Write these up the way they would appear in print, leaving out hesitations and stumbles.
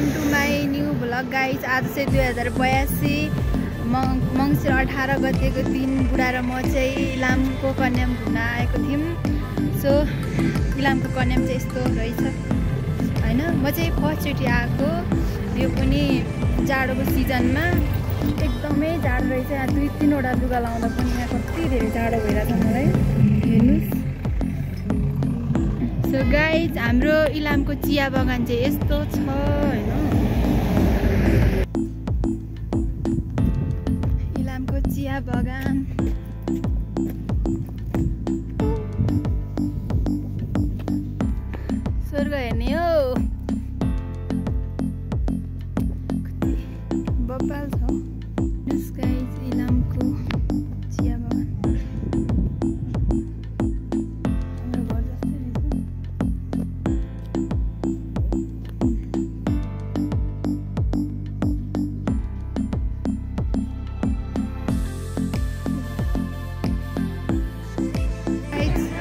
Welcome to my new vlog guys. आज चाहिँ 2082 मङ्सिर 18 गतेको दिन बुढा र म चाहिँ इलामको कन्याम घुम्न आएको थियौँ। सो इलामको कन्याम चाहिँ यस्तो रहेछ हैन। म चाहिँ फर्स्टचोटि आएको, यो पनि जाडोको सिजनमा। एकदमै जाडो रहेछ यहाँ, 2-3 वटा लुगा लाउँदा पनि यहाँ कति धेरै जाडो भइरहेछ मलाई, हेर्नुहोस्। सो गाइज हाम्रो इलामको चिया बगान चाहिँ यस्तो छ हैन। इलामको चिया बगान स्वर्ग हेर्ने हो, बब्बाल छ गाइज इलामको चिया बगान। हाम्रो घर जस्तै रहेछ।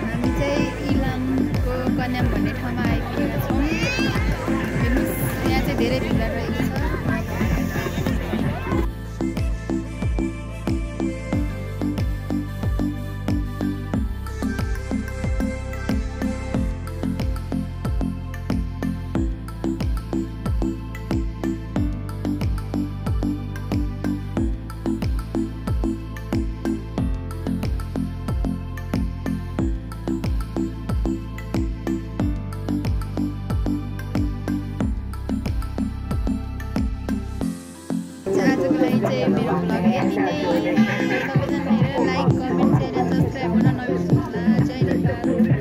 हामी चाहिँ इलामको कन्याम भन्ने ठाउँमा आइपुगेका छौँ। हेर्नुहोस् यहाँ चाहिँ धेरै भिड रहेको छ। आजको लागि चाहिँ मेरो भ्लग यति नै। सबैजना हेरेर like, comment, share and subscribe गर्न नबिर्सनु होला। जय नेपाल।